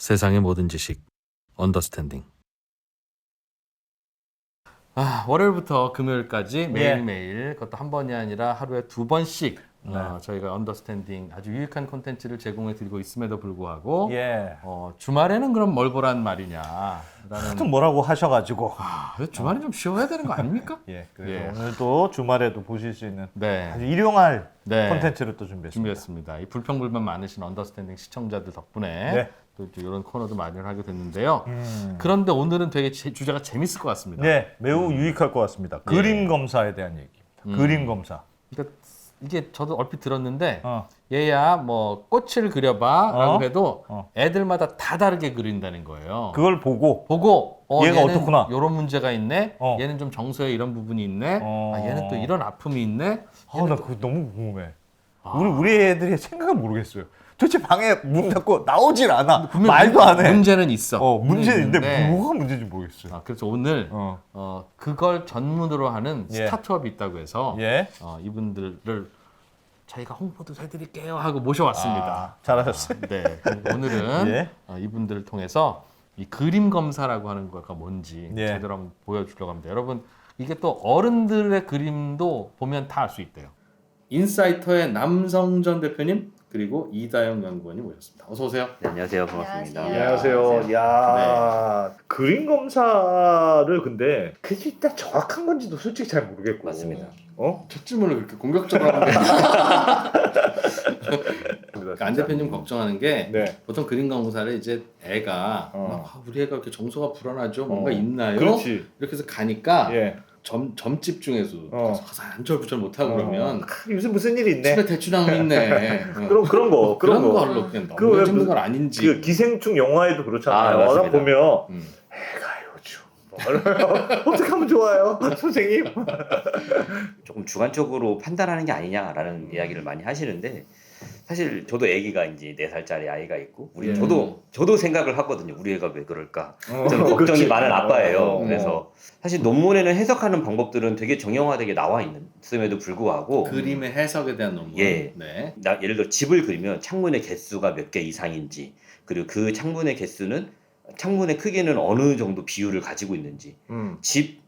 세상의 모든 지식 언더스탠딩. 월요일부터 금요일까지 매일매일 그것도 한 번이 아니라 하루에 2번씩 저희가 언더스탠딩 아주 유익한 콘텐츠를 제공해 드리고 있음에도 불구하고 주말에는 그럼 뭘 보란 말이냐 하여튼 뭐라고 하셔가지고 주말에 좀 쉬어야 되는 거 아닙니까? 그래서 오늘도 주말에도 보실 수 있는 아주 일용할 네. 콘텐츠를 또 준비했습니다. 이 불평불만 많으신 언더스탠딩 시청자들 덕분에 또 이런 코너도 마련하게 됐는데요. 그런데 오늘은 되게 주제가 재밌을 것 같습니다. 네, 매우 유익할 것 같습니다. 그림 검사에 대한 얘기입니다. 그림 검사. 그러니까 이게 저도 얼핏 들었는데 얘야 뭐 꽃을 그려봐라고 해도 애들마다 다 다르게 그린다는 거예요. 그걸 보고 얘는 얘가 어떻구나. 이런 문제가 있네. 얘는 좀 정서에 이런 부분이 있네. 얘는 또 이런 아픔이 있네. 나 그거 너무 궁금해. 우리 애들이 생각을 모르겠어요. 도대체 방에 문 닫고 나오질 않아. 말도 안 해. 문제는 있어. 문제는 있는데 뭐가 문제인지 모르겠어요. 그래서 오늘 그걸 전문으로 하는 스타트업이 있다고 해서 이분들을 저희가 홍보도 해드릴게요 하고 모셔왔습니다. 잘하셨어요. 네. 오늘은 이분들을 통해서 이 그림 검사라고 하는 거가 뭔지 제대로 한번 보여주려고 합니다. 여러분 이게 또 어른들의 그림도 보면 다 알 수 있대요. 인사이터의 남성전 대표님 그리고 이다영 연구원이 모셨습니다. 어서 오세요. 네, 안녕하세요. 반갑습니다. 안녕하세요. 야, 그림 검사를 근데 그게 진짜 정확한 건지도 솔직히 잘 모르겠고. 맞습니다. 첫 질문을 그렇게 공격적으로 하는 게 그러니까 안 대표님 걱정하는 게 보통 그림 검사를 이제 애가 우리 애가 이렇게 정서가 불안하죠? 뭔가 있나요? 그렇지. 이렇게 해서 가니까 점집 중에서 가서 안절부절 못하고 그러면 요새 무슨 일이 있네. 집에 대추나무 있네. 그런 거 걸로 그냥 너무 힘든 건 아닌지. 그 기생충 영화에도 그렇잖아요. 맞습니다. 보면 애가 요즘 어떻게 하면 좋아요, 선생님? 조금 주관적으로 판단하는 게 아니냐라는 이야기를 많이 하시는데 사실 저도 아기가 이제 4살짜리 아이가 있고 저도 생각을 하거든요. 우리 애가 왜 그럴까? 저는 걱정이 많은 아빠예요. 그래서 사실 논문에는 해석하는 방법들은 되게 정형화되게 나와 있음에도 불구하고 그림의 해석에 대한 논문. 예를 들어 집을 그리면 창문의 개수가 몇 개 이상인지 그리고 그 창문의 개수는 창문의 크기는 어느 정도 비율을 가지고 있는지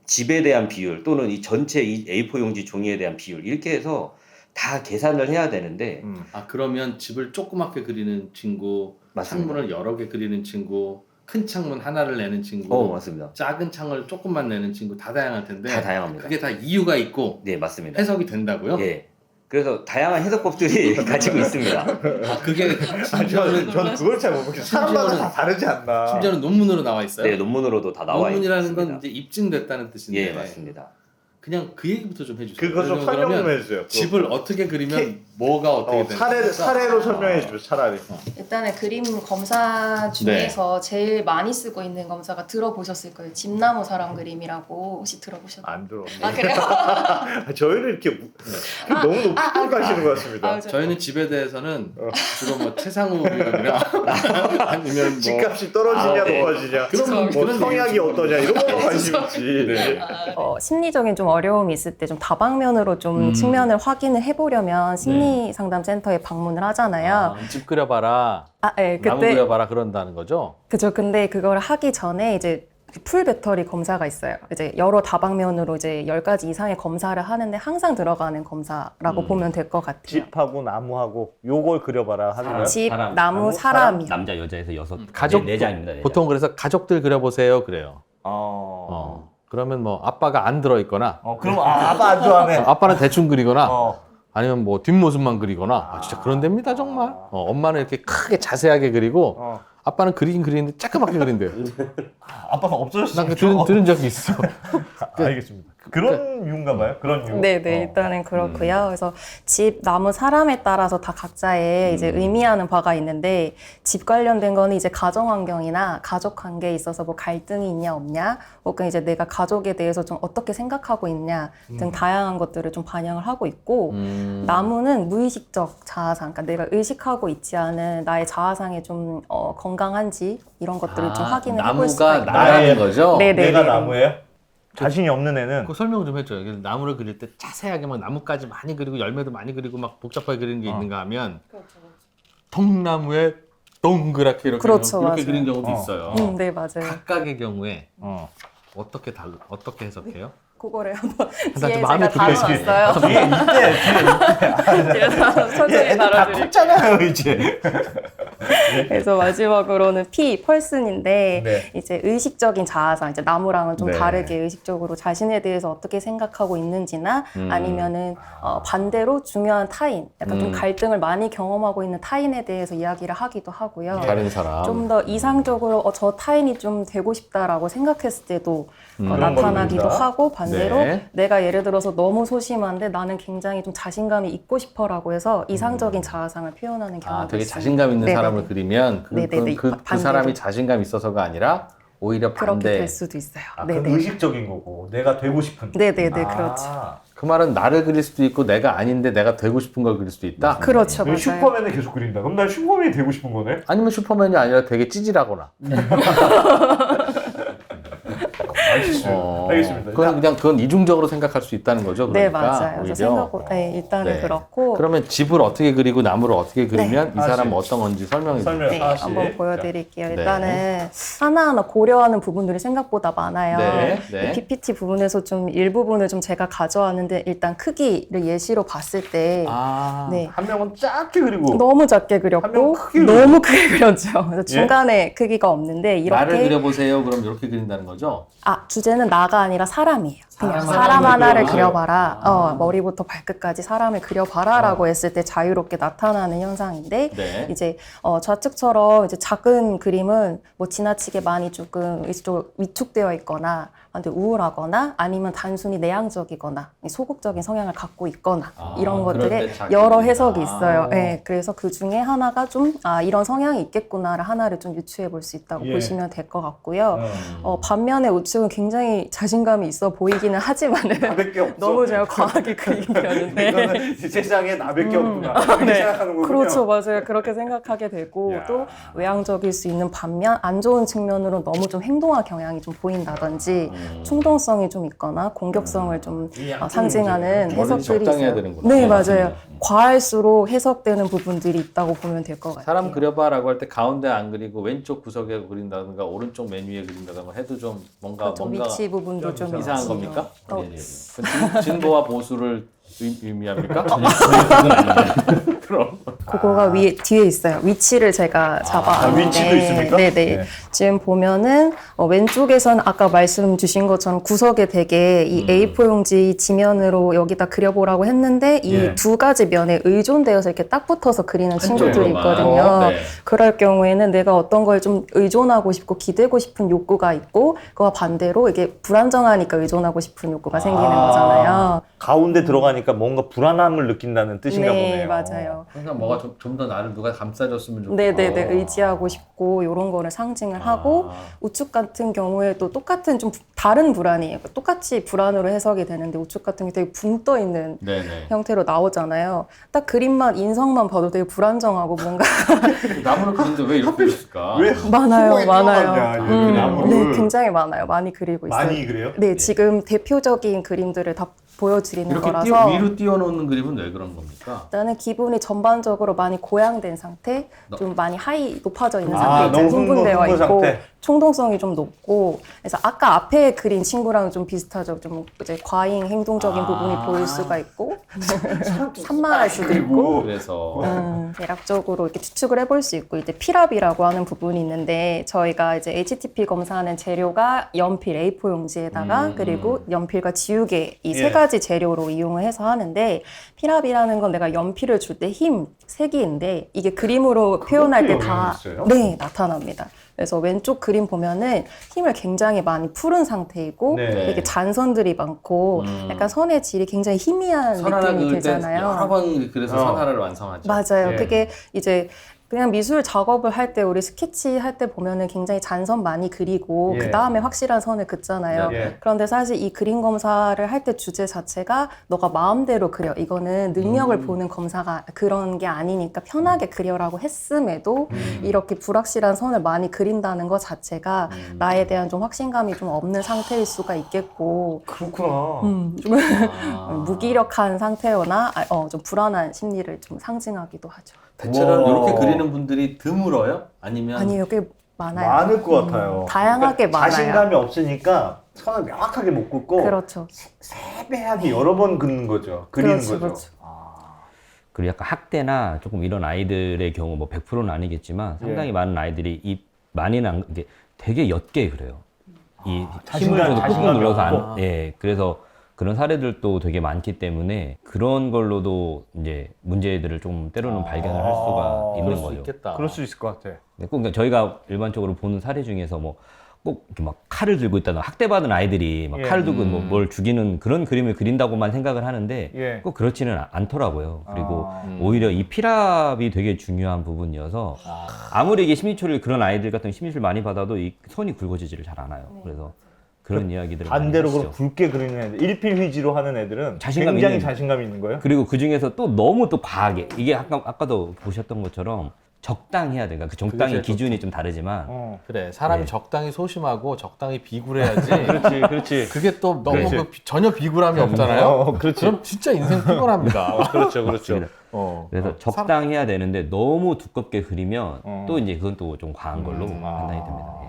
집에 대한 비율 또는 이 전체 이 A4 용지 종이에 대한 비율 이렇게 해서 다 계산을 해야 되는데 그러면 집을 조그맣게 그리는 친구, 맞습니다. 창문을 여러 개 그리는 친구, 큰 창문 하나를 내는 친구, 맞습니다. 작은 창을 조금만 내는 친구 다 다양할 텐데 다 다양합니다. 그게 다 이유가 있고 네, 맞습니다. 해석이 된다고요? 예. 그래서 다양한 해석법들이 가지고 있습니다. 그게 저는 그걸 잘 모르겠어요. 사람마다 다 다르지 않나. 심지어는 논문으로 나와 있어요? 네, 논문으로도 다 나와 있습니다. 논문이라는 건 이제 입증됐다는 뜻인데 예, 맞습니다. 그냥 그 얘기부터 좀 해주세요. 그거 좀 설명 좀 해주세요. 집을 어떻게 그리면 뭐가 어떻게 되는 사례로 설명해 주세요. 차라리. 일단은 그림 검사 중에서 제일 많이 쓰고 있는 검사가 들어보셨을 거예요. 집나무 사람 그림이라고 혹시 들어보셨나요? 안 들어. 그래요? 저희는 이렇게 너무 높이 가시는 것 같습니다. 저희는 집에 대해서는 주로 뭐 최상우 그림이나 아니면 뭐 집값이 떨어지냐 높아지냐 그런 성향이 어떠냐 이런 거 관심 있지. 심리적인 좀 어려움이 있을 때 좀 다방면으로 좀 측면을 확인을 해보려면 심리상담센터에 방문을 하잖아요. 집 그려봐라, 나무 그려봐라 그런다는 거죠? 그죠. 근데 그걸 하기 전에 이제 풀 배터리 검사가 있어요. 이제 여러 다방면으로 이제 10가지 이상의 검사를 하는데 항상 들어가는 검사라고 보면 될 것 같아요. 집하고 나무하고 요걸 그려봐라 하는 거예요? 집, 나무, 사람이요. 남자, 여자에서 6 가족 네 장입니다. 보통 그래서 가족들 그려보세요 그래요. 그러면 뭐 아빠가 안 들어있거나 그럼 아빠 안 좋아하네. 아빠는 대충 그리거나 아니면 뭐 뒷모습만 그리거나 진짜 그런 데입니다 정말. 엄마는 이렇게 크게 자세하게 그리고 아빠는 그리긴 그리는데 조그맣게 그린대요. 아빠가 없어졌어. 난 들은 적이 있어. 알겠습니다. 그런 이유인가 봐요? 그런 이유? 네네, 일단은 그렇고요. 그래서 집, 나무, 사람에 따라서 다 각자의 이제 의미하는 바가 있는데 집 관련된 거는 이제 가정 환경이나 가족 관계에 있어서 뭐 갈등이 있냐 없냐 혹은 이제 내가 가족에 대해서 좀 어떻게 생각하고 있냐 등 다양한 것들을 좀 반영을 하고 있고 나무는 무의식적 자아상, 그러니까 내가 의식하고 있지 않은 나의 자아상이 좀 건강한지 이런 것들을 좀 확인을 해볼 수가 있고 나라는 거죠? 네네. 내가 나무예요? 자신이 없는 애는 그 설명 좀 해줘요. 나무를 그릴 때 자세하게 막 나뭇가지 많이 그리고 열매도 많이 그리고 막 복잡하게 그리는 게 있는가 하면 통나무에 동그랗게 이렇게 그렇죠, 이렇게 맞아요. 그린 경우도 있어요. 네, 맞아요. 각각의 경우에 어. 어떻게 해석해요? 그거를 한번 나 뒤에 좀 마음에 제가 들게. 다뤄놨어요. 뒤에 이때 뒤에서 천천히 애들 다 다뤄드릴게요. 컸잖아요 이제. 그래서 마지막으로는 P, 펄슨인데 네. 이제 의식적인 자아상, 이제 나무랑은 좀 네. 다르게 의식적으로 자신에 대해서 어떻게 생각하고 있는지나 아니면은 반대로 중요한 타인, 약간 좀 갈등을 많이 경험하고 있는 타인에 대해서 이야기를 하기도 하고요. 다른 사람. 좀 더 이상적으로 저 타인이 좀 되고 싶다라고 생각했을 때도 그런 나타나기도 걸로 하고 반대로 네. 내가 예를 들어서 너무 소심한데 나는 굉장히 좀 자신감이 있고 싶어라고 해서 이상적인 자아상을 표현하는 경우가 되게 있어요. 자신감 있는 네네네. 사람을 그리면 네네네. 그 반대로. 사람이 자신감 있어서가 아니라 오히려 그렇게 반대. 될 수도 있어요. 아, 그건 네네. 의식적인 거고 내가 되고 싶은. 네네네, 아. 그렇죠. 그 말은 나를 그릴 수도 있고 내가 아닌데 내가 되고 싶은 걸 그릴 수도 있다. 그렇죠, 맞아요. 슈퍼맨을 계속 그린다. 그럼 난 슈퍼맨이 되고 싶은 거네. 아니면 슈퍼맨이 아니라 되게 찌질하거나. 알겠습니다. 그건 이중적으로 생각할 수 있다는 거죠. 네, 그러니까 맞아요. 그래서 오히려. 생각보다 네, 일단은 네. 그렇고 그러면 집을 어떻게 그리고 나무를 어떻게 그리면 이 사람은 하나씩. 어떤 건지 설명해 주세요. 설명. 네, 하나씩. 한번 보여드릴게요. 네. 일단은 하나하나 고려하는 부분들이 생각보다 많아요. 네, 네. 이 PPT 부분에서 좀 일부분을 좀 제가 가져왔는데 일단 크기를 예시로 봤을 때 네. 한 명은 작게 그리고 너무 작게 한 그렸고 명은 크게 너무 크게 그렸죠. 그래서 중간에 크기가 없는데 나를 이렇게 그려보세요. 그럼 이렇게 그린다는 거죠? 주제는 나가 아니라 사람이에요. 그냥 사람 사람 하나를 그려봐요. 그려봐라. 머리부터 발끝까지 사람을 그려봐라라고 했을 때 자유롭게 나타나는 현상인데 네. 이제 좌측처럼 이제 작은 그림은 뭐 지나치게 많이 조금 위축되어 있거나 완전 우울하거나 아니면 단순히 내향적이거나 소극적인 성향을 갖고 있거나 이런 그럴 것들에 때 작게 여러 그린다. 해석이 있어요. 네, 그래서 그 중에 하나가 좀 이런 성향이 있겠구나를 하나를 좀 유추해 볼 수 있다고 예. 보시면 될 것 같고요. 반면에 우측은 굉장히 자신감이 있어 보이기는 하지만은 나밖에 없어. 너무 제가 과하게 그리기였는데 이거는 세상에 나밖에 없구나. 이렇게 생각하는 거군요. 그렇죠, 맞아요. 그렇게 생각하게 되고 야. 또 외향적일 수 있는 반면 안 좋은 측면으로 너무 좀 행동화 경향이 좀 보인다든지 충동성이 좀 있거나 공격성을 좀 이 양쪽이 상징하는 문제네요. 해석들이 적당해야 있어요. 되는구나. 네, 맞아요. 과할수록 해석되는 부분들이 있다고 보면 될 것 같아요. 사람 그려봐라고 할 때 가운데 안 그리고 왼쪽 구석에 그린다든가 오른쪽 맨 위에 그린다든가 해도 좀 뭔가 좀 위치 부분도 좀 이상한 있지요. 겁니까? 어, 진보와 보수를 의미합니까? 그럼 그거가 뒤에 있어요. 위치를 제가 잡아왔는데 위치도 있습니까? 네네. 네. 지금 보면은 왼쪽에서는 아까 말씀 주신 것처럼 구석에 되게 이 A4 용지 지면으로 여기다 그려보라고 했는데 이 예. 두 가지 면에 의존되어서 이렇게 딱 붙어서 그리는 친구들이 한쪽으로만. 있거든요. 네. 그럴 경우에는 내가 어떤 걸 좀 의존하고 싶고 기대고 싶은 욕구가 있고 그와 반대로 이게 불안정하니까 의존하고 싶은 욕구가 생기는 거잖아요. 가운데 들어가니까 뭔가 불안함을 느낀다는 뜻인가 네, 보네요. 맞아요. 항상 뭐가 좀 더 나를 누가 감싸줬으면 좋겠고. 네네네, 의지하고 싶고 이런 거를 상징을 하고 우측 같은 경우에도 똑같은 좀 다른 불안이에요. 똑같이 불안으로 해석이 되는데 우측 같은 게 되게 붕 떠 있는 네네. 형태로 나오잖아요. 딱 그림만 인성만 봐도 되게 불안정하고 뭔가 나무를 그리는데 왜 이렇게 그렸을까? 왜 많아요, 수공에 많아요. 들어갔냐, 이 나무를. 네, 굉장히 많아요. 많이 그리고 있어요. 많이 그래요? 네, 지금 대표적인 그림들을 다 보여드리는 이렇게 거라서 위로 띄워놓는 그림은 왜 그런 겁니까? 나는 기분이 전반적으로 많이 고양된 상태, 좀 많이 높아져 있는 아, 상태, 이제 너무 흥분되어 흥분 있고 상태. 충동성이 좀 높고 그래서 아까 앞에 그린 친구랑 좀 비슷하죠. 좀 이제 과잉 행동적인 부분이 보일 수가 있고 산만할 수도 있고 그래서 대략적으로 이렇게 추측을 해볼 수 있고 이제 피랍이라고 하는 부분이 있는데 저희가 이제 HTP 검사하는 재료가 연필 A4 용지에다가 그리고 연필과 지우개 이 세 예. 가지 재료로 이용을 해서 하는데 피랍이라는 건 내가 연필을 줄 때 힘, 세기인데 이게 그림으로 표현할 때 영향이 다 있어요? 네, 나타납니다. 그래서 왼쪽 그림 보면은 힘을 굉장히 많이 풀은 상태이고 네. 이렇게 잔선들이 많고 약간 선의 질이 굉장히 희미한 선 하나 느낌이 그릴 때 들잖아요. 여러 번 그래서 선 하나를 완성하죠. 맞아요. 예. 그게 이제 그냥 미술 작업을 할 때 우리 스케치 할 때 보면은 굉장히 잔선 많이 그리고 예. 그 다음에 확실한 선을 긋잖아요. 예. 그런데 사실 이 그림 검사를 할 때 주제 자체가 너가 마음대로 그려. 이거는 능력을 보는 검사가 그런 게 아니니까 편하게 그려라고 했음에도 이렇게 불확실한 선을 많이 그린다는 것 자체가 나에 대한 좀 확신감이 좀 없는 상태일 수가 있겠고 그렇구나. 좀 무기력한 상태거나 좀 불안한 심리를 좀 상징하기도 하죠. 대체로 와. 이렇게 그리는 분들이 드물어요? 아니면 아니요, 꽤 많아요. 많을 것 같아요. 다양하게 많아요. 자신감이 없으니까 선을 명확하게 못 긋고 그렇죠. 세배하게 여러 번 긋는 거죠. 그리는 그렇죠, 거죠. 그렇죠. 그리고 약간 학대나 조금 이런 아이들의 경우 뭐 100%는 아니겠지만 상당히 많은 아이들이 이 많이는 안, 이게 되게 옅게 그래요. 이 힘을 줘도 꾹꾹 자신감이 눌러서 없고. 안, 예, 그래서 그런 사례들도 되게 많기 때문에 그런 걸로도 이제 문제들을 좀 때로는 발견을 할 수가 그럴 있는 수 거죠. 있겠다. 그럴 수 있을 것 같아. 네, 꼭 그러니까 저희가 일반적으로 보는 사례 중에서 뭐 꼭 이렇게 막 칼을 들고 있다나 학대받은 아이들이 막 예. 칼을 들고 뭘 죽이는 그런 그림을 그린다고만 생각을 하는데 예. 꼭 그렇지는 않더라고요. 그리고 아. 오히려 이 피랍이 되게 중요한 부분이어서 아무리 이게 심리치료를 그런 아이들 같은 심리치료를 많이 받아도 이 손이 굵어지지를 잘 않아요. 그래서 그런 이야기들을 많이 반대로 그럼 하시죠. 굵게 그리는 애들, 일필휘지로 하는 애들은 자신감 굉장히 있는- 자신감이 있는 거예요? 그리고 그 중에서 또 너무 또 과하게 이게 아까도 보셨던 것처럼 적당해야 돼요. 그러니까 그 적당히 제일 기준이 좀 다르지만 그래 사람이 네. 적당히 소심하고 적당히 비굴해야지. 그렇지, 그렇지. 그게 또 너무 그렇지. 전혀 비굴함이 없잖아요. 그렇지. 그럼 진짜 인생 피곤합니다. 그렇죠, 그렇죠. 맞습니다. 어. 그래서 적당해야 되는데 너무 두껍게 그리면 어. 또 이제 그건 또 좀 과한 걸로 판단이 됩니다. 예.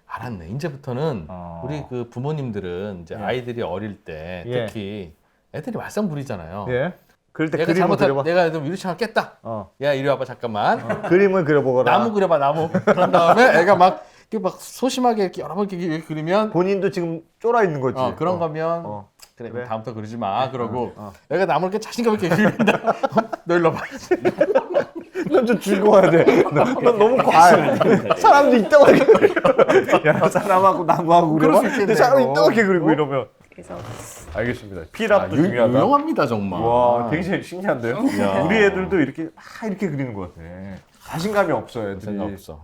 알았네. 이제부터는 어. 우리 그 부모님들은 이제 예. 아이들이 어릴 때 예. 특히 애들이 말썽 부리잖아요. 예. 그럴 때 내가 그림을 잘못한 그려봐. 내가 좀 유리창을 깼다. 어. 야 이리 와봐 잠깐만. 그림을 그려보거라. 나무 그려봐 나무. 그런 다음에 애가 막 이렇게 막 소심하게 이렇게 여러 번 이렇게 그리면 본인도 지금 쫄아 있는 거지. 그런 거면 어. 그래, 그래. 다음부터 그러지 마. 그러고 애가 나무를 이렇게 자신감 있게 그린다. 너 일로 봐. 넌좀 즐거워야 돼. 넌 너무 과해. 사람도 이따가게. 야, 사람하고 나무하고 그럴 그려봐. 수 있겠네요. 근데 사람이 이따가게 그리고 어? 이러면. 그래서 알겠습니다. 피랍도 유, 중요하다. 유용합니다 정말. 와, 되게 신기한데요? 야. 우리 애들도 이렇게 이렇게 그리는 것 같아. 자신감이 없어, 애들이. 자신감 없어.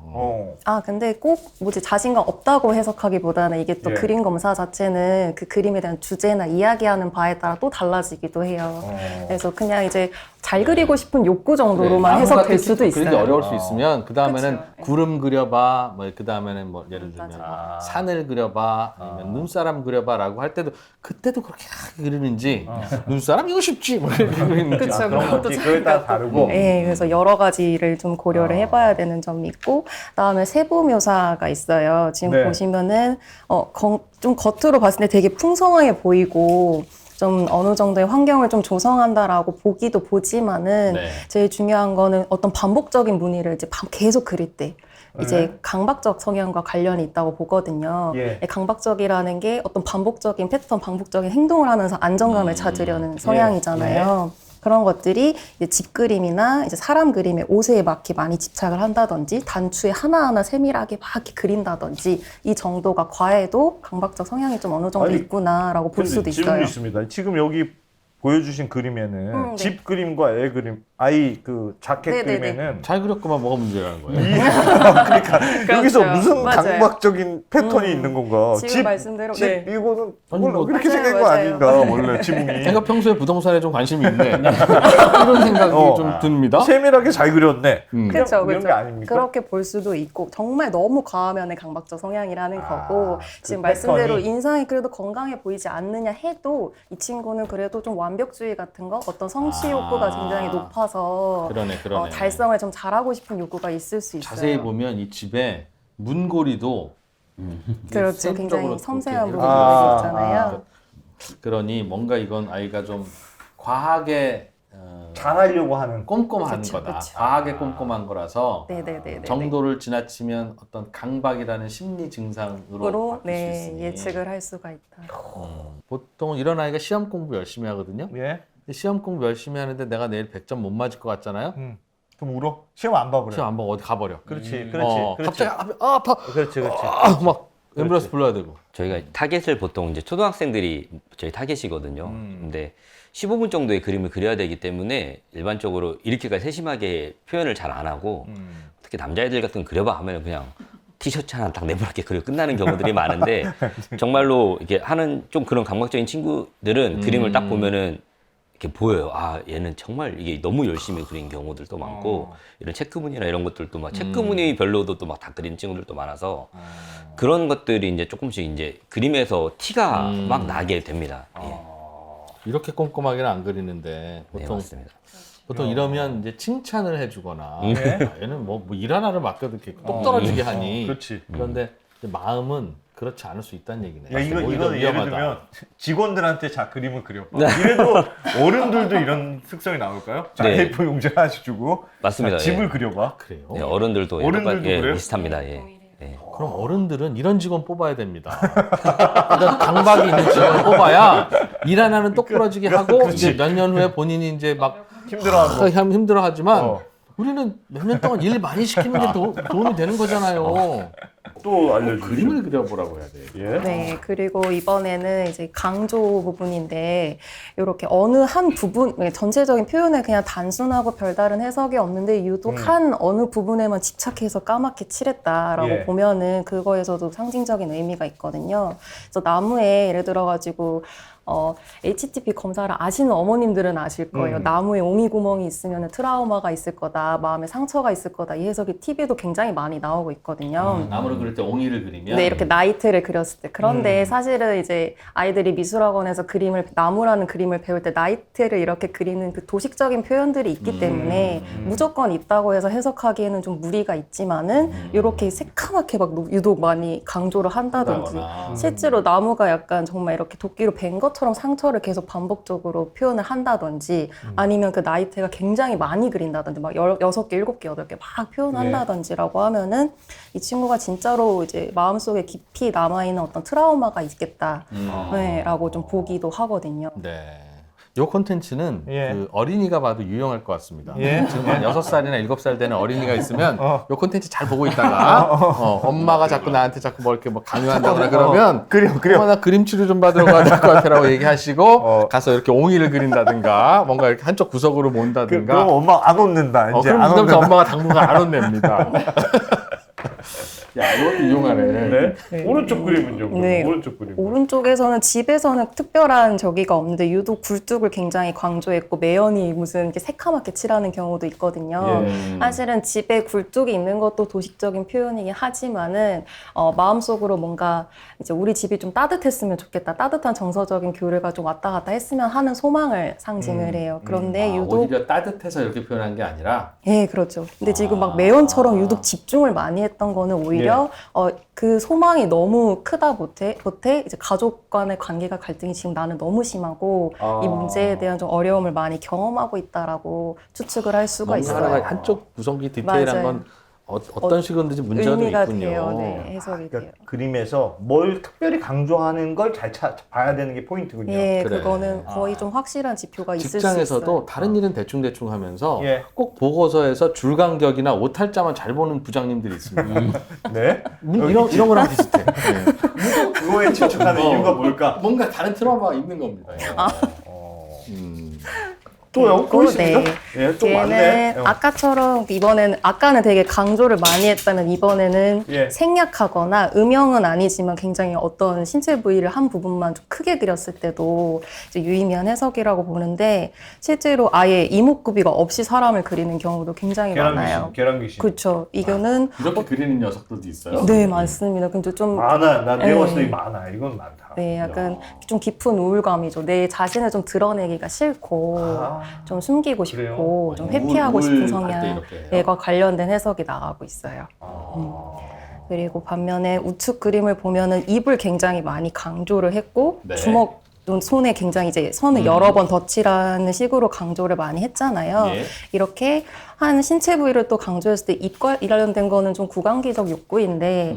근데 꼭 뭐지 자신감 없다고 해석하기보다는 이게 또 예. 그림 검사 자체는 그 그림에 대한 주제나 이야기하는 바에 따라 또 달라지기도 해요. 그래서 그냥 이제 잘 그리고 싶은 욕구 정도로만 해석될 수도 있어요. 그리기 어려울 수 있으면 그 다음에는 그쵸. 구름 그려봐, 뭐 그 다음에는 뭐 예를 들면 맞아요. 산을 그려봐, 아니면 눈사람 그려봐라고 할 때도 그때도 그렇게 그리는지 눈사람 이거 쉽지, 뭐 이렇게 그리는지. 그쵸. 그런 그것도 거지. 그거에 따라 다르고. 네, 그래서 여러 가지를 좀 고려를 해봐야 되는 점이 있고, 그다음에 세부 묘사가 있어요. 지금 네. 보시면은 좀 겉으로 봤을 때 되게 풍성하게 보이고. 좀 어느 정도의 환경을 좀 조성한다라고 보기도 보지만은 네. 제일 중요한 거는 어떤 반복적인 무늬를 이제 계속 그릴 때 이제 강박적 성향과 관련이 있다고 보거든요. 예. 강박적이라는 게 어떤 반복적인 패턴, 반복적인 행동을 하면서 안정감을 찾으려는 성향이잖아요. 그런 것들이 이제 집 그림이나 이제 사람 그림의 옷에 맞게 많이 집착을 한다든지 단추에 하나하나 세밀하게 막 이렇게 그린다든지 이 정도가 과해도 강박적 성향이 좀 어느 정도 아니, 있구나라고 볼 수도 질문이 있어요. 있습니다. 지금 여기 보여주신 그림에는 네. 집 그림과 애 그림, 아이 그 자켓 네네네. 그림에는 잘 그렸구만 뭐가 문제라는 거예요. 여기서 그렇죠. 무슨 맞아요. 강박적인 패턴이 있는 건가? 지금 말씀대로 집 네. 이거는 아니, 원래 뭐- 그렇게 맞아요, 생긴 거 맞아요. 아닌가 원래 지붕이. 내가 평소에 부동산에 좀 관심이 있네. 이런 생각이 좀 듭니다. 세밀하게 잘 그렸네. 그렇죠, 이런 그렇죠. 게 아닙니까? 그렇게 볼 수도 있고 정말 너무 과하면 강박적 성향이라는 거고 지금 그 말씀대로 패턴이. 인상이 그래도 건강해 보이지 않느냐 해도 이 친구는 그래도 좀 완벽주의 같은 거 어떤 성취 욕구가 굉장히 높아서 그러네. 달성을 좀 잘하고 싶은 욕구가 있을 수 있어요. 자세히 보면 이 집에 문고리도 그렇죠. 센 굉장히 쪽으로 섬세한 그렇게 부분이 아, 있잖아요. 그러니 뭔가 이건 아이가 좀 과하게 잘하려고 하는. 꼼꼼한 그쵸, 거다. 그쵸. 과하게 꼼꼼한 거라서 네네네. 정도를 지나치면 어떤 강박이라는 심리 증상으로 으로 바뀔 수 네, 있으니 예측을 할 수가 있다. 보통 이런 아이가 시험 공부 열심히 하거든요. 예. 근데 시험 공부 열심히 하는데 내가 내일 100점 못 맞을 것 같잖아요. 좀 울어? 시험 안 봐 그래. 시험 안 보고 어디 가버려. 그렇지, 갑자기 아파. 그렇지. 막 앰뷸런스 불러야 되고. 저희가 타겟을 보통 이제 초등학생들이 저희 타겟이거든요. 근데 15분 정도의 그림을 그려야 되기 때문에 일반적으로 이렇게까지 세심하게 표현을 잘 안 하고 특히 남자애들 같은 거 그려봐 하면 그냥 티셔츠 하나 딱 네모나게 그리고 끝나는 경우들이 많은데 정말로 이렇게 하는 좀 그런 감각적인 친구들은 그림을 딱 보면은 이렇게 보여요. 아, 얘는 정말 이게 너무 열심히 그린 경우들도 많고 이런 체크무늬나 이런 것들도 막 체크무늬 별로도 또 막 다 그리는 친구들도 많아서 그런 것들이 이제 조금씩 이제 그림에서 티가 막 나게 됩니다. 예. 이렇게 꼼꼼하게는 안 그리는데 네, 보통 맞습니다. 보통 이러면 이제 칭찬을 해주거나 예. 아, 얘는 뭐 일 하나를 맡겨도 이렇게 똑 떨어지게 하니 그렇지. 그런데 이제 마음은 그렇지 않을 수 있다는 얘기네. 야, 오히려 이거는 예를 위험하다. 들면 직원들한테 자 그림을 그려봐. 이래도 어른들도 이런 특성이 나올까요? 자, 네. A4 용지 하나씩 주고 맞습니다. 자, 집을 예. 그려봐. 그래요? 네, 어른들도 어른들도 그래요? 비슷합니다. 예. 예. 그럼 어른들은 이런 직원 뽑아야 됩니다. 일단 강박이 있는 직원을 뽑아야 일 하나는 똑부러지게 하고 이제 몇 년 후에 본인이 이제 막 힘들어하고. 힘들어하지만 우리는 몇 년 동안 일 많이 시키는 게 도움이 되는 거잖아요. 또 알려주세요. 그림을 그려보라고 해야 돼. 예. 네, 그리고 이번에는 이제 강조 부분인데 이렇게 어느 한 부분, 전체적인 표현에 그냥 단순하고 별다른 해석이 없는데 유독 한 어느 부분에만 집착해서 까맣게 칠했다라고 예. 보면은 그거에서도 상징적인 의미가 있거든요. 그래서 나무에 예를 들어가지고 HTP 검사를 아시는 어머님들은 아실 거예요. 나무에 옹이 구멍이 있으면 트라우마가 있을 거다, 마음에 상처가 있을 거다. 이 해석이 TV에도 굉장히 많이 나오고 있거든요. 나무를 그릴 때 옹이를 그리면 네, 이렇게 나이트를 그렸을 때. 그런데 사실은 이제 아이들이 미술학원에서 나무라는 그림을 배울 때 나이트를 이렇게 그리는 그 도식적인 표현들이 있기 때문에 무조건 있다고 해서 해석하기에는 좀 무리가 있지만은 이렇게 새카맣게 막 유독 많이 강조를 한다든지 한다거나. 실제로 나무가 약간 정말 이렇게 도끼로 벤 것처럼 상처를 계속 반복적으로 표현을 한다든지 아니면 그 나이트가 굉장히 많이 그린다든지 막 6개, 7개, 8개 막 표현한다든지라고 하면은 이 친구가 진짜로 이제 마음속에 깊이 남아있는 어떤 트라우마가 있겠다 네, 라고 좀 보기도 하거든요. 네. 요 콘텐츠는 예. 그 어린이가 봐도 유용할 것 같습니다. 예. 지금 한 6살이나 7살 되는 어린이가 있으면 요 콘텐츠 잘 보고 있다가 엄마가 자꾸 나한테 자꾸 뭐 이렇게 뭐 강요한다거나 그러면 그려. 엄마 나 그림 치료 좀 받으러 가야 될 것 같아라고 얘기하시고 가서 이렇게 옹이를 그린다든가 뭔가 이렇게 한쪽 구석으로 몬다든가 그럼 엄마 안 혼낸다. 이제 그럼 안 그러면서 혼낸다. 엄마가 당분간 안 혼냅니다. 야, 이것도 이용하네. 네. 오른쪽 그림은요? 그럼? 네. 오른쪽 그림. 오른쪽에서는 집에서는 특별한 저기가 없는데 유독 굴뚝을 굉장히 강조했고 매연이 무슨 이렇게 새카맣게 칠하는 경우도 있거든요. 사실은 집에 굴뚝이 있는 것도 도식적인 표현이긴 하지만은 마음속으로 뭔가 이제 우리 집이 좀 따뜻했으면 좋겠다. 따뜻한 정서적인 교류가 좀 왔다 갔다 했으면 하는 소망을 상징을 해요. 그런데 유독 오히려 따뜻해서 이렇게 표현한 게 아니라 예, 그렇죠. 근데 지금 막 매연처럼 유독 집중을 많이 했던 거는 오히려 그 소망이 너무 크다 못해 이제 가족 간의 관계가 갈등이 지금 나는 너무 심하고 이 문제에 대한 좀 어려움을 많이 경험하고 있다라고 추측을 할 수가 있어요. 한쪽 구성기 디테일한 맞아요. 건 어떤 식으로든지 문제가 의미가 있군요. 돼요. 네, 해석이 돼요. 그러니까 그림에서 뭘 특별히 강조하는 걸 잘 봐야 되는 게 포인트군요. 예, 그래. 그거는 거의 좀 확실한 지표가 있을 수 있어요. 직장에서도 다른 일은 대충대충 하면서 예. 꼭 보고서에서 줄간격이나 오탈자만 잘 보는 부장님들이 있습니다. 네. 이런 거랑 비슷해. 네. 그거에 집착하는 이유가 뭘까? 뭔가 다른 트라우마가 있는 겁니다. 또요? 또 있습니다. 네. 예, 또 걔는 많네. 아까처럼 아까는 되게 강조를 많이 했다면 이번에는 예. 생략하거나 음영은 아니지만 굉장히 어떤 신체 부위를 한 부분만 좀 크게 그렸을 때도 이제 유의미한 해석이라고 보는데 실제로 아예 이목구비가 없이 사람을 그리는 경우도 굉장히 많아요. 계란귀신. 그렇죠. 이거는 이렇게 그리는 녀석들도 있어요. 네, 많습니다. 근데 좀 많아. 난 내가 봤을 때 네. 많아. 이건 많다. 네, 약간 좀 깊은 우울감이죠. 내 자신을 좀 드러내기가 싫고 좀 숨기고 싶고 그래요? 좀 회피하고 싶은 우울할 때 이렇게 해요? 성향과 관련된 해석이 나가고 있어요. 그리고 반면에 우측 그림을 보면은 입을 굉장히 많이 강조를 했고 네. 주먹 손에 굉장히 이제 선을 여러 번 덧칠하는 식으로 강조를 많이 했잖아요. 예. 이렇게 한 신체 부위를 또 강조했을 때 입과 관련된 거는 좀 구강기적 욕구인데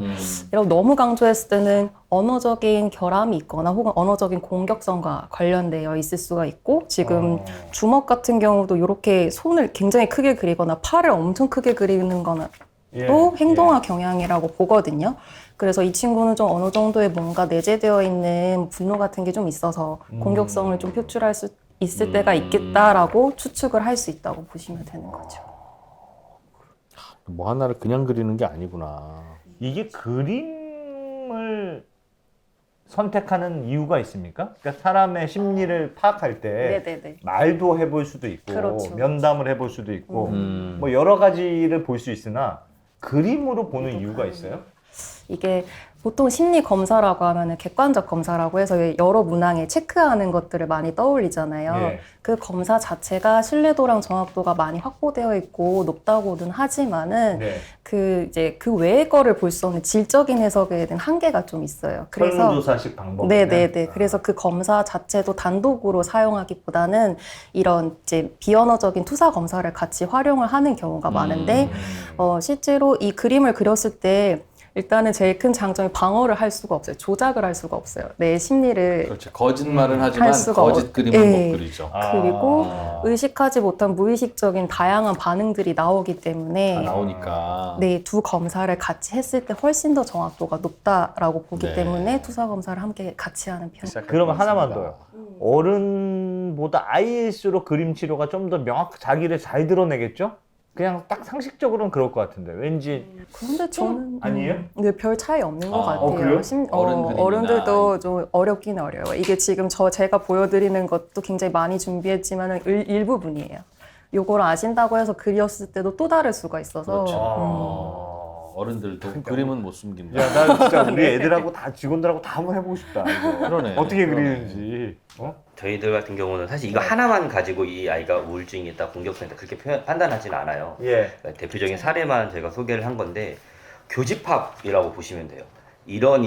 이렇게 너무 강조했을 때는 언어적인 결함이 있거나 혹은 언어적인 공격성과 관련되어 있을 수가 있고 지금 주먹 같은 경우도 이렇게 손을 굉장히 크게 그리거나 팔을 엄청 크게 그리는 거는 또 행동화 경향이라고 보거든요. 그래서 이 친구는 좀 어느 정도의 뭔가 내재되어 있는 분노 같은 게 좀 있어서 공격성을 좀 표출할 수 있을 때가 있겠다라고 추측을 할 수 있다고 보시면 되는 거죠. 뭐 하나를 그냥 그리는 게 아니구나. 이게 그림을 선택하는 이유가 있습니까? 그러니까 사람의 심리를 파악할 때 네네네. 말도 해볼 수도 있고 그렇죠. 면담을 해볼 수도 있고 뭐 여러 가지를 볼 수 있으나 그림으로 보는 이유가 있어요? 이게 보통 심리 검사라고 하면은 객관적 검사라고 해서 여러 문항에 체크하는 것들을 많이 떠올리잖아요. 예. 그 검사 자체가 신뢰도랑 정확도가 많이 확보되어 있고 높다고는 하지만은 네. 그 외의 거를 볼 수 없는 질적인 해석에 대한 한계가 좀 있어요. 그래서 설문조사식 방법. 네네네. 그래서 그 검사 자체도 단독으로 사용하기보다는 이런 이제 비언어적인 투사 검사를 같이 활용을 하는 경우가 많은데 실제로 이 그림을 그렸을 때 일단은 제일 큰 장점이 방어를 할 수가 없어요. 조작을 할 수가 없어요. 내 심리를 그렇죠. 거짓말은 하지만 할 수가 거짓 그림은 예. 못 그리죠. 그리고 의식하지 못한 무의식적인 다양한 반응들이 나오기 때문에 다 나오니까. 네, 두 검사를 같이 했을 때 훨씬 더 정확도가 높다라고 보기 네. 때문에 투사 검사를 함께 같이 하는 편이에요. 그러면 하나만 더요. 어른보다 아이일수록 그림 치료가 좀 더 자기를 잘 드러내겠죠? 그냥 딱 상식적으로는 그럴 것 같은데 왠지 그런데 저는 아니에요? 네, 별 차이 없는 것 같아요. 그래요? 어른 그림이나 어른들도 좀 어렵긴 어려워요. 이게 지금 제가 보여드리는 것도 굉장히 많이 준비했지만 일부분이에요. 요걸 아신다고 해서 그렸을 때도 또 다를 수가 있어서 어른들도 그림은 못 숨긴다. 야, 나 진짜 우리 애들하고 다 직원들하고 다 한번 해보고 싶다. 이거. 그러네. 어떻게 그러네. 그리는지. 저희들 같은 경우는 사실 이거 하나만 가지고 이 아이가 우울증이 있다, 공격성이 있다 그렇게 판단하지는 않아요. 예. 그러니까 대표적인 사례만 저희가 소개를 한 건데 교집합이라고 보시면 돼요. 이런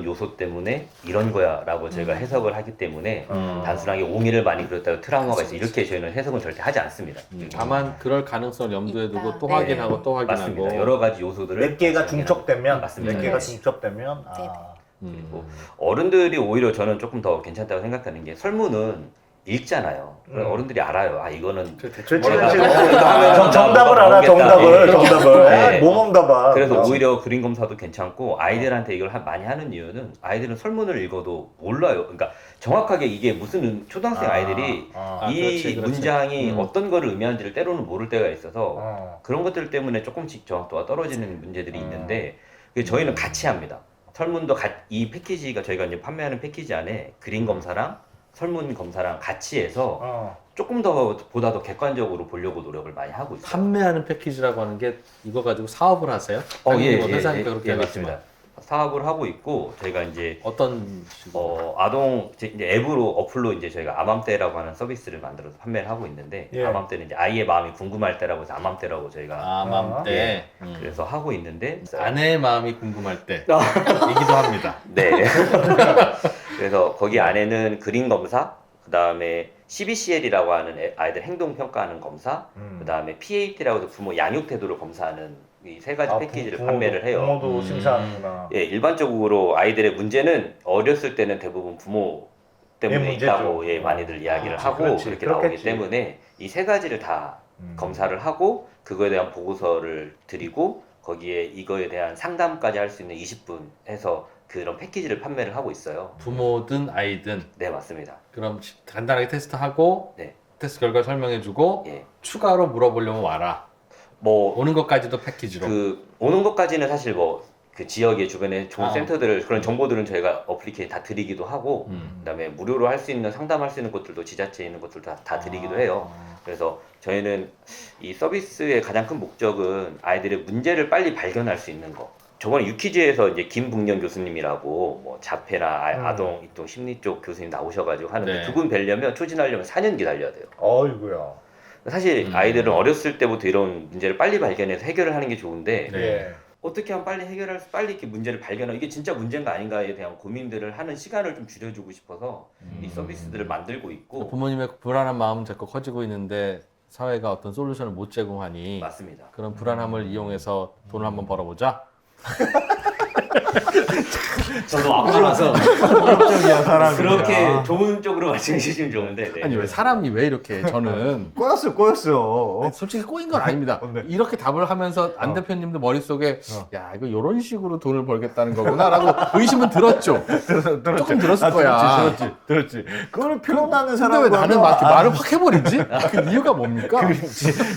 요소 때문에 이런 거야라고 저희가 해석을 하기 때문에 단순하게 옹이를 많이 그렸다고 트라우마가 있어 이렇게 저희는 해석은 절대 하지 않습니다. 다만 그럴 가능성을 염두에 두고 있다. 또 네. 확인하고 또 확인하고. 맞습니다. 여러 가지 요소들을 몇 개가 같이 중첩되면 맞습니다. 몇 개가 네. 중첩되면 네. 그리고 어른들이 오히려 저는 조금 더 괜찮다고 생각하는 게 설문은 읽잖아요. 그럼 어른들이 알아요. 아 이거는 그렇지, 뭐가 그렇지. 이거 하면 정답을 나오겠다. 알아, 정답을. 예. 정답을. 네. 모범 답안. 그래서 오히려 그림 검사도 괜찮고 아이들한테 이걸 많이 하는 이유는 아이들은 설문을 읽어도 몰라요. 그러니까 정확하게 이게 무슨 초등학생 아이들이 이 그렇지. 문장이 어떤 거를 의미하는지를 때로는 모를 때가 있어서 어. 그런 것들 때문에 조금씩 정확도가 떨어지는 문제들이 있는데 그래서 저희는 같이 합니다. 설문도 이 패키지가 저희가 이제 판매하는 패키지 안에 그림 검사랑 설문 검사랑 같이 해서 조금 더 보다 더 객관적으로 보려고 노력을 많이 하고 있어요. 판매하는 패키지라고 하는 게 이거 가지고 사업을 하세요? 회사니까 그렇게 맞습니다. 사업을 하고 있고 저희가 이제 어떤 식으로? 이제 앱으로 어플로 이제 저희가 아맘때라고 하는 서비스를 만들어서 판매를 하고 있는데 예. 아맘때는 이제 아이의 마음이 궁금할 때라고 해서 아맘때라고 저희가 맘때 예. 그래서 하고 있는데 아내의 마음이 궁금할 때이기도 합니다. 네. 그래서 거기 안에는 그림 검사, 그 다음에 CBCL이라고 하는 아이들 행동 평가하는 검사, 그 다음에 PAT라고 해서 부모 양육 태도를 검사하는 이 세 가지 패키지를 판매를 해요. 부모도 심사하는구나. 예, 일반적으로 아이들의 문제는 어렸을 때는 대부분 부모 때문에 문제죠. 있다고 많이들 이야기를 그렇지, 하고 그렇지. 그렇게 그렇겠지. 나오기 때문에 이 세 가지를 다 검사를 하고 그거에 대한 보고서를 드리고 거기에 이거에 대한 상담까지 할 수 있는 20분 해서 그런 패키지를 판매를 하고 있어요. 부모든 아이든 네, 맞습니다. 그럼 간단하게 테스트하고 네. 테스트 결과 설명해주고 예. 추가로 물어보려면 와라. 뭐 오는 것까지도 패키지로. 그 오는 것까지는 사실 뭐 그 지역의 주변에 좋은 센터들을 그런 정보들은 저희가 어플리케이션 다 드리기도 하고 그다음에 무료로 할 수 있는 상담할 수 있는 것들도 지자체에 있는 것들 다 드리기도 해요. 그래서 저희는 이 서비스의 가장 큰 목적은 아이들의 문제를 빨리 발견할 수 있는 거. 저번에 유퀴즈에서 이제 김북년 교수님이라고 뭐 자폐나 아동 이동 심리 쪽 교수님 나오셔가지고 하는데 네. 그분 뵈려면 초진하려면 4년 기다려야 돼요. 어이구야. 사실 아이들은 어렸을 때부터 이런 문제를 빨리 발견해서 해결을 하는 게 좋은데 네. 예. 어떻게 하면 빨리 해결할 수 빨리 이렇게 문제를 발견하고 이게 진짜 문제인가 아닌가에 대한 고민들을 하는 시간을 좀 줄여주고 싶어서 이 서비스들을 만들고 있고 부모님의 불안한 마음은 자꾸 커지고 있는데 사회가 어떤 솔루션을 못 제공하니 맞습니다. 그런 불안함을 이용해서 돈을 한번 벌어보자. 저도 앞으로서 적이야 사람이. 그렇게 좋은 쪽으로 말씀해 주시면 좋은데 네. 아니 왜 사람이 왜 이렇게 저는 꼬였어. 솔직히 꼬인 건 아닙니다. 네. 이렇게 답을 하면서 안 대표님도 머릿속에 야 이거 이런 식으로 돈을 벌겠다는 거구나라고 의심은 들었죠. 조금 들었을 거야. 들었지. 그거를 표현하는 근데 사람은 왜 나는 막 이렇게 말을 확 해버리지? 그 이유가 뭡니까?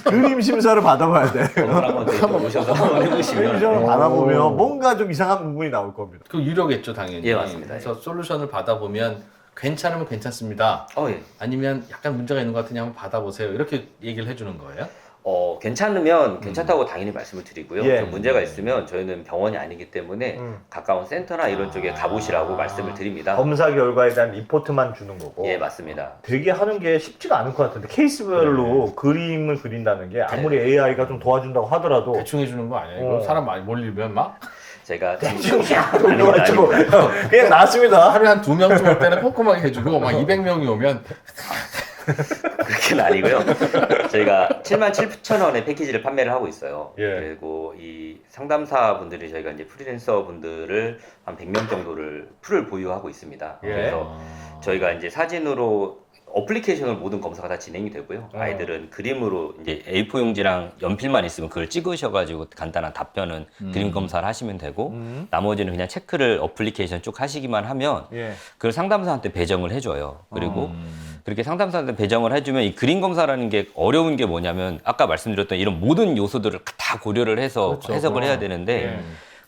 그림 심사를 받아봐야 돼. 한번 더 오셔서 한번 그림 해보시면 심사를 받아보면 뭔가 좀 이상한 부분이 나올 겁니다. 그 유료겠죠 당연히. 예, 맞습니다. 그래서 솔루션을 받아보면 괜찮으면 괜찮습니다. 예. 아니면 약간 문제가 있는 것 같으니 한번 받아보세요. 이렇게 얘기를 해주는 거예요? 괜찮으면 괜찮다고 당연히 말씀을 드리고요. 예. 좀 문제가 있으면 저희는 병원이 아니기 때문에 가까운 센터나 이런 쪽에 가보시라고 말씀을 드립니다. 검사 결과에 대한 리포트만 주는 거고. 예, 맞습니다. 되게 하는 게 쉽지가 않을 것 같은데 케이스별로 그림을 그린다는 게 아무리 AI가 좀 도와준다고 하더라도 대충 해주는 거 아니야? 이거 사람 많이 몰리면 막 제가 돌려가지고 그냥 나왔습니다. 하루에 한 2명쯤 올 때는 꼼꼼하게 해주고 막 200명이 오면 그렇게는 아니고요. 저희가 77,000원의 패키지를 판매를 하고 있어요. 예. 그리고 이 상담사 분들이 저희가 이제 프리랜서 분들을 한 100명 정도를 풀을 보유하고 있습니다. 예. 그래서 저희가 이제 사진으로 어플리케이션으로 모든 검사가 다 진행이 되고요. 아이들은 그림으로 이제 이제 A4 용지랑 연필만 있으면 그걸 찍으셔가지고 간단한 답변은 그림 검사를 하시면 되고 나머지는 그냥 체크를 어플리케이션 쭉 하시기만 하면 예. 그걸 상담사한테 배정을 해줘요. 그리고 그렇게 상담사한테 배정을 해주면 이 그림 검사라는 게 어려운 게 뭐냐면 아까 말씀드렸던 이런 모든 요소들을 다 고려를 해서 그렇죠. 해석을 해야 되는데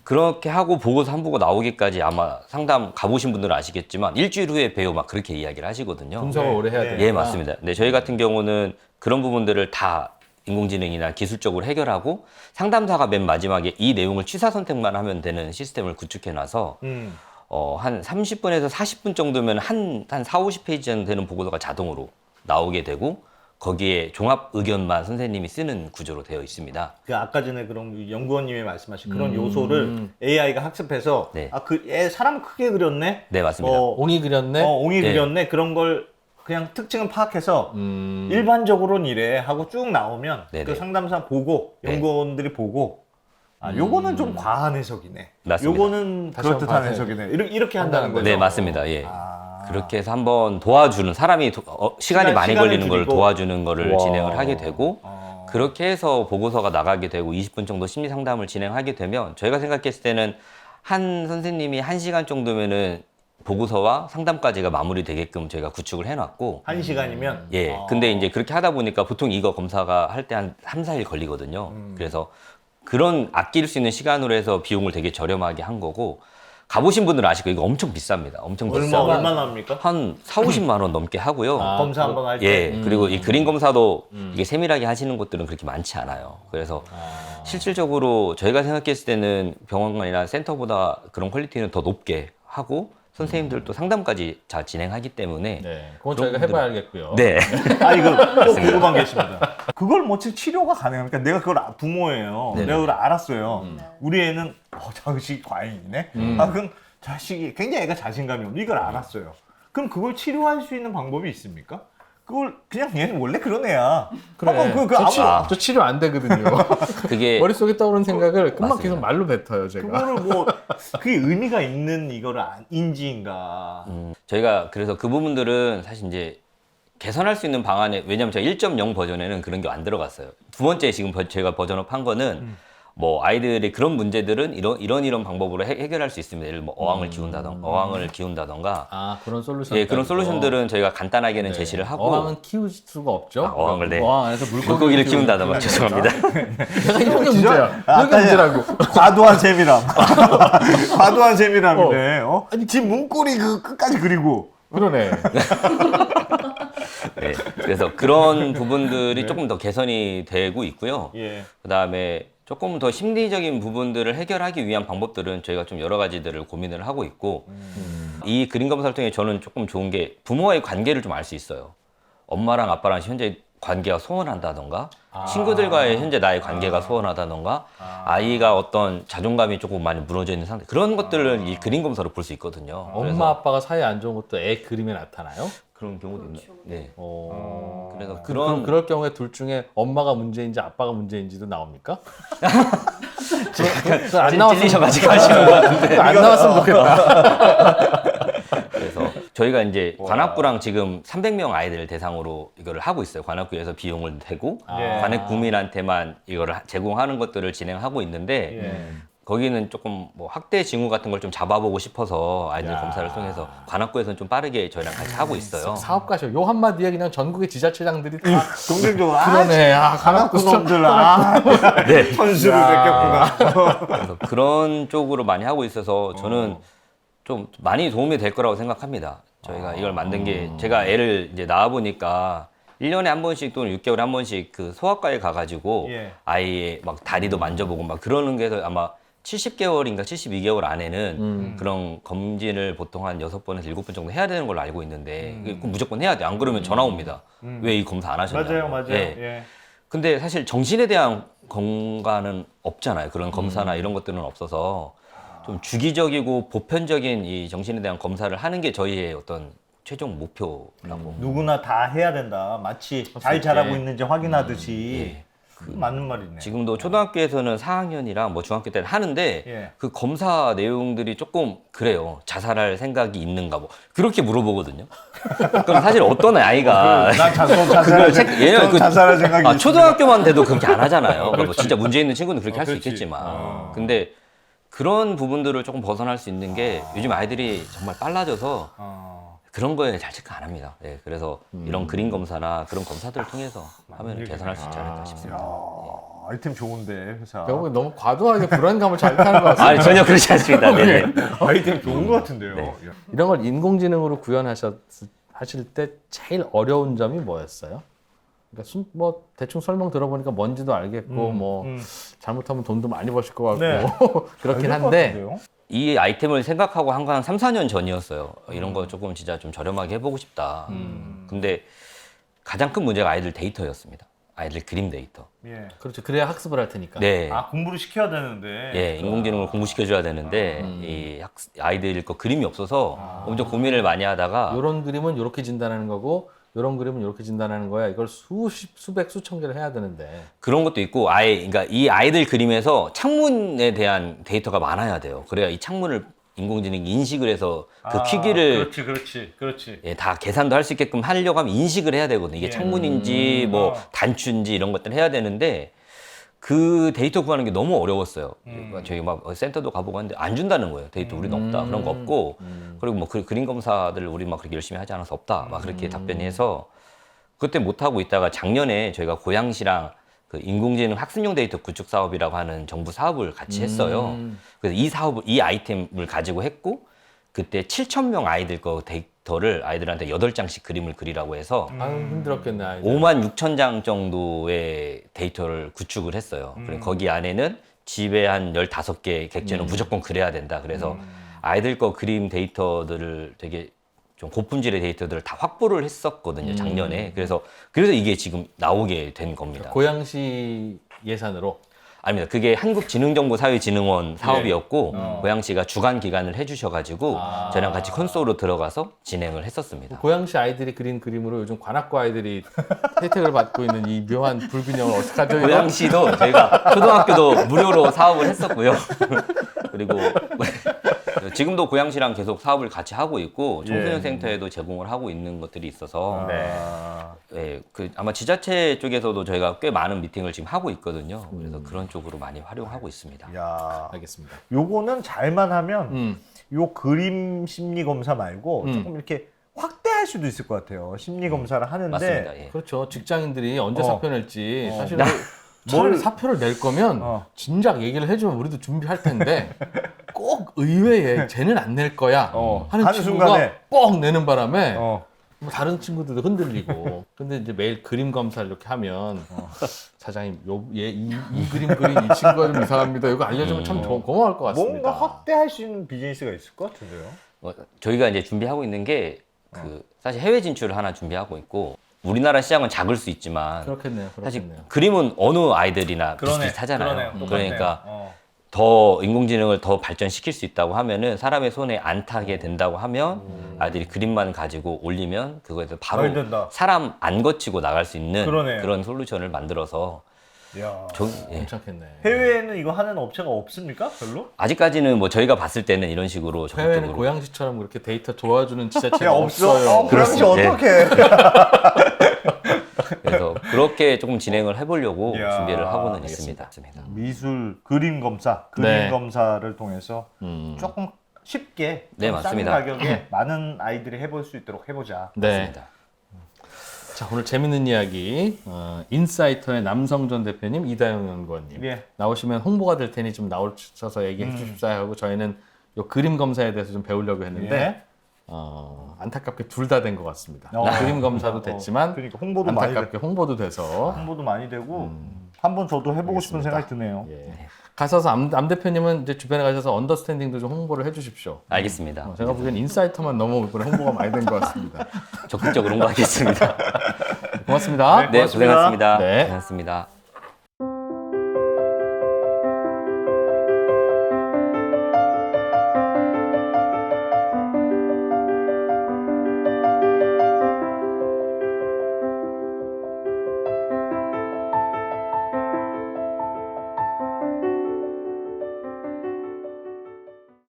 그렇게 하고 보고서 한 보고 나오기까지 아마 상담 가보신 분들은 아시겠지만 일주일 후에 배우 막 그렇게 이야기를 하시거든요. 분석을 오래 해야 네. 되니까. 예, 맞습니다. 근데 저희 같은 경우는 그런 부분들을 다 인공지능이나 기술적으로 해결하고 상담사가 맨 마지막에 이 내용을 취사 선택만 하면 되는 시스템을 구축해놔서 한 30분에서 40분 정도면 한 4, 50페이지 정도 되는 보고서가 자동으로 나오게 되고 거기에 종합 의견만 선생님이 쓰는 구조로 되어 있습니다. 그 아까 전에 그럼 연구원님이 말씀하신 그런 요소를 AI가 학습해서 네. 사람 크게 그렸네. 네, 맞습니다. 옹이 그렸네. 옹이 네. 그렸네. 그런 걸 그냥 특징을 파악해서 일반적으로는 이래 하고 쭉 나오면 네네. 그 상담사 보고 네. 연구원들이 보고 요거는 좀 과한 해석이네. 맞습니다. 요거는 다시 그럴듯한 한번 해석이네. 이렇게 한다는 거죠. 네, 맞습니다. 예. 그렇게 해서 한번 도와주는 사람이 시간이 많이 시간을 걸리는 걸 줄이고. 도와주는 거를 와. 진행을 하게 되고 그렇게 해서 보고서가 나가게 되고 20분 정도 심리 상담을 진행하게 되면 저희가 생각했을 때는 한 선생님이 1시간 정도면은 보고서와 상담까지가 마무리되게끔 저희가 구축을 해놨고 1시간이면 예. 근데 이제 그렇게 하다 보니까 보통 이거 검사가 할 때 한 3, 4일 걸리거든요. 그래서 그런 아낄 수 있는 시간으로 해서 비용을 되게 저렴하게 한 거고 가보신 분들은 아시고 이거 엄청 비쌉니다. 엄청 비싸고 얼마나 합니까? 한 4, 50만 원 넘게 하고요. 검사 한번 할 때. 예. 그리고 이 그림 검사도 이게 세밀하게 하시는 곳들은 그렇게 많지 않아요. 그래서 실질적으로 저희가 생각했을 때는 병원이나 센터보다 그런 퀄리티는 더 높게 하고 선생님들도 상담까지 잘 진행하기 때문에 네, 그건 저희가 해봐야겠고요. 네. 이거 또 궁금한 게 있습니다. 그걸 뭐 치료가 가능합니까? 내가 그걸 부모예요. 네네. 내가 그걸 알았어요. 우리 애는 자식이 과잉이네. 그럼 자식이 굉장히 애가 자신감이 없는 이걸 알았어요. 그럼 그걸 치료할 수 있는 방법이 있습니까? 그걸 그냥 얘는 원래 그런 애야. 그래. 한번 저 치료 안 되거든요. 그게 머릿속에 떠오르는 생각을 금방 맞습니다. 계속 말로 뱉어요, 제가. 그거를 뭐 그게 의미가 있는 이거를 인지인가. 저희가 그래서 그 부분들은 사실 이제 개선할 수 있는 방안에 왜냐면 제가 1.0 버전에는 그런 게 안 들어갔어요. 두 번째 지금 저희가 버전업 한 거는 뭐 아이들의 그런 문제들은 이런 방법으로 해결할 수 있습니다. 예를 들어 뭐 어항을 키운다던가 아, 그런 솔루션. 예, 그런 솔루션들은 저희가 간단하게는 네. 제시를 하고 어항은 키울 수가 없죠. 어항을 네. 어항 안에서 물고기를 키운다던가 죄송합니다. 내가 이런 게 문제야. 이런 게 문제라고. 과도한 세밀함. 과도한 세밀함이네. 아니 집 문고리 그 끝까지 그리고. 그러네. 네, 그래서 그런 부분들이 조금 더 개선이 되고 있고요. 예. 그다음에 조금 더 심리적인 부분들을 해결하기 위한 방법들은 저희가 좀 여러 가지들을 고민을 하고 있고 이 그림 검사를 통해 저는 조금 좋은 게 부모와의 관계를 좀 알 수 있어요. 엄마랑 아빠랑 현재 관계가 소원한다던가 친구들과의 현재 나의 관계가 소원하다던가 아이가 어떤 자존감이 조금 많이 무너져 있는 상태 그런 것들을 이 그림 검사로 볼 수 있거든요. 엄마 그래서 아빠가 사이 안 좋은 것도 애 그림에 나타나요? 그런 경우도 있나요? 네. 그래서 그럼 그럴 경우에 둘 중에 엄마가 문제인지 아빠가 문제인지도 나옵니까? 안 나왔으면 찔리셔가지고 하시는 것 같은데. 안 나왔으면 좋겠다. 그래서 저희가 이제 관악구랑 지금 300명 아이들 대상으로 이거를 하고 있어요. 관악구에서 비용을 대고 예. 관악 구민한테만 이거를 제공하는 것들을 진행하고 있는데 예. 거기는 조금 뭐 학대 징후 같은 걸 좀 잡아보고 싶어서 아이들 야. 검사를 통해서 관악구에서는 좀 빠르게 저희랑 같이 하고 있어요. 사업가셔. 요 한마디에 그냥 전국의 지자체장들이 다 동생적으로 그러네. 아, 가나쿠 가나쿠 놈들 네. 선수를 야. 느꼈구나. 그래서 그런 쪽으로 많이 하고 있어서 저는 좀 많이 도움이 될 거라고 생각합니다. 저희가 이걸 만든 게 제가 애를 이제 낳아 보니까 1년에 한 번씩 또는 6개월에 한 번씩 그 소아과에 가가지고 예. 아이의 막 다리도 만져보고 막 그러는 게 아마 70개월인가 72개월 안에는 그런 검진을 보통 한 6번에서 7번 정도 해야 되는 걸로 알고 있는데 그거 무조건 해야 돼. 안 그러면 전화 옵니다. 왜 이 검사 안 하셨냐고. 맞아요. 예. 예. 근데 사실 정신에 대한 건강은 없잖아요. 그런 검사나 이런 것들은 없어서 좀 주기적이고 보편적인 이 정신에 대한 검사를 하는 게 저희의 어떤 최종 목표라고. 누구나 다 해야 된다. 마치 잘 자라고 있는지 확인하듯이. 그 맞는 말이네. 지금도 초등학교에서는 4학년이랑 뭐 중학교 때는 하는데 예. 그 검사 내용들이 조금 그래요. 자살할 생각이 있는가 뭐 그렇게 물어보거든요. 그럼 사실 어떤 아이가 난 자살할 생각이 있습니다. 초등학교만 돼도 그렇게 안 하잖아요. 뭐 진짜 문제 있는 친구는 그렇게 할 수 있겠지만 근데 그런 부분들을 조금 벗어날 수 있는 게 요즘 아이들이 정말 빨라져서 그런 거에 잘 체크 안 합니다. 네, 그래서 이런 그림 검사나 그런 검사들을 통해서 하면 개선할 수 있지 않을까 싶습니다. 아이템 좋은데 회사. 결국에 너무 과도하게 불안감을 자극하는 것 같습니다. 아니 전혀 그렇지 않습니다. 네네. 아이템 좋은 것 같은데요. 네. 야. 이런 걸 인공지능으로 하실 때 제일 어려운 점이 뭐였어요? 그러니까 뭐 대충 설명 들어보니까 뭔지도 알겠고 뭐 잘못하면 돈도 많이 버실 것 같고 네. 그렇긴 알것 한데 같은데요? 이 아이템을 생각하고 한 건 한 3, 4년 전이었어요. 이런 거 조금 진짜 좀 저렴하게 해보고 싶다. 근데 가장 큰 문제가 아이들 데이터였습니다. 아이들 그림 데이터. 예. 그렇죠. 그래야 학습을 할 테니까. 네. 아 공부를 시켜야 되는데. 예, 인공지능을 공부시켜줘야 되는데 이 아이들 거 그림이 없어서 엄청 고민을 많이 하다가 이런 그림은 이렇게 진단하는 거고 이런 그림은 이렇게 진단하는 거야. 이걸 수백 수천 개를 해야 되는데. 그런 것도 있고 그러니까 이 아이들 그림에서 창문에 대한 데이터가 많아야 돼요. 그래야 이 창문을 인공지능이 인식을 해서 그 크기를 그렇지. 예, 다 계산도 할 수 있게끔 하려고 하면 인식을 해야 되거든요. 이게 창문인지 뭐 단추인지 이런 것들을 해야 되는데 그 데이터 구하는 게 너무 어려웠어요. 저희 막 센터도 가보고 하는데 안 준다는 거예요. 데이터 우리는 없다. 그런 거 없고 그리고 뭐 그림 검사들 우리 막 그렇게 열심히 하지 않아서 없다. 막 그렇게 답변이 해서 그때 못 하고 있다가 작년에 저희가 고양시랑 그 인공지능 학습용 데이터 구축 사업이라고 하는 정부 사업을 같이 했어요. 그래서 이 아이템을 가지고 했고 그때 7,000명 아이들 거 데이터를 아이들한테 8장씩 그림을 그리라고 해서 아유 힘들었겠네. 아이들. 56,000장 정도의 데이터를 구축을 했어요. 그리고 거기 안에는 집에 한 15개 객체는 무조건 그려야 된다. 그래서 아이들 거 그림 데이터들을 되게 좀 고품질의 데이터들을 다 확보를 했었거든요, 작년에. 그래서 이게 지금 나오게 된 겁니다. 고양시 예산으로. 아닙니다. 그게 한국지능정보사회진흥원 사업이었고 고양시가 주관 기관을 해주셔가지고 저랑 같이 콘솔로 들어가서 진행을 했었습니다. 고양시 아이들이 그린 그림으로 요즘 관악구 아이들이 혜택을 받고 있는 이 묘한 불균형을 어떡하죠? 이거? 고양시도 저희가 초등학교도 무료로 사업을 했었고요. 그리고 지금도 고양시랑 계속 사업을 같이 하고 있고 청소년 센터에도 제공을 하고 있는 것들이 있어서 네, 그 아마 지자체 쪽에서도 저희가 꽤 많은 미팅을 지금 하고 있거든요. 그래서 그런 쪽으로 많이 활용하고 있습니다. 야, 알겠습니다. 요거는 잘만 하면 요 그림 심리 검사 말고 조금 이렇게 확대할 수도 있을 것 같아요. 심리 검사를 하는데 맞습니다. 예. 그렇죠. 직장인들이 언제 사표 낼지 사실 뭘- 뭘 사표를 낼 거면 진작 얘기를 해주면 우리도 준비할 텐데 꼭 의외에 쟤는 안 낼 거야 하는 하는 친구가 순간에. 뻥 내는 바람에 어. 뭐 다른 친구들도 흔들리고 근데 이제 매일 그림 검사를 이렇게 하면 사장님 이 그림 그린 이 친구가 좀 이상합니다. 이거 알려주면 참 고마울 것 같습니다. 뭔가 확대할 수 있는 비즈니스가 있을 것 같은데요. 저희가 이제 준비하고 있는 게 사실 해외 진출을 하나 준비하고 있고 우리나라 시장은 작을 수 있지만 그렇겠네요. 사실 그렇겠네요. 그림은 어느 아이들이나 비슷비슷하잖아요. 그러니까 더 인공지능을 더 발전시킬 수 있다고 하면은 사람의 손에 안 타게 된다고 하면 아이들이 그림만 가지고 올리면 그거에서 바로 잘 된다. 사람 안 거치고 나갈 수 있는 그러네요. 그런 솔루션을 만들어서 야. 예. 괜찮겠네. 해외에는 이거 하는 업체가 없습니까? 별로? 아직까지는 뭐 저희가 봤을 때는 이런 식으로 해외는 적극적으로 고양시처럼 그렇게 데이터 도와주는 야, 지자체가 없어. 없어요. 고양시 그렇습니다. 어떡해. 그래서 그렇게 조금 진행을 해보려고 이야, 준비를 하고는 알겠습니다. 있습니다. 미술 그림 검사, 그림 네. 검사를 통해서 조금 쉽게 네, 좀 맞습니다. 싼 가격에 많은 아이들이 해볼 수 있도록 해보자. 네. 맞습니다. 자, 오늘 재밌는 이야기 인사이터의 남성전 대표님, 이다영 연구원님 예. 나오시면 홍보가 될 테니 좀 나오셔서 얘기해 주십사 하고 저희는 요 그림 검사에 대해서 좀 배우려고 했는데 예. 안타깝게 둘 다 된 것 같습니다. 어. 그림 검사도 됐지만 그러니까 홍보도 많이 안타깝게 홍보도 돼서 홍보도 많이 되고 한번 저도 해보고 싶은 생각이 드네요. 예. 가셔서 암 대표님은 이제 주변에 가셔서 언더스탠딩도 좀 홍보를 해주십시오. 알겠습니다. 제가 보기엔 인사이터만 너무 이번에 홍보가 많이 된 것 같습니다. 적극적으로 홍보하겠습니다. 고맙습니다. 네, 고맙습니다. 고생하셨습니다. 네. 고생하셨습니다.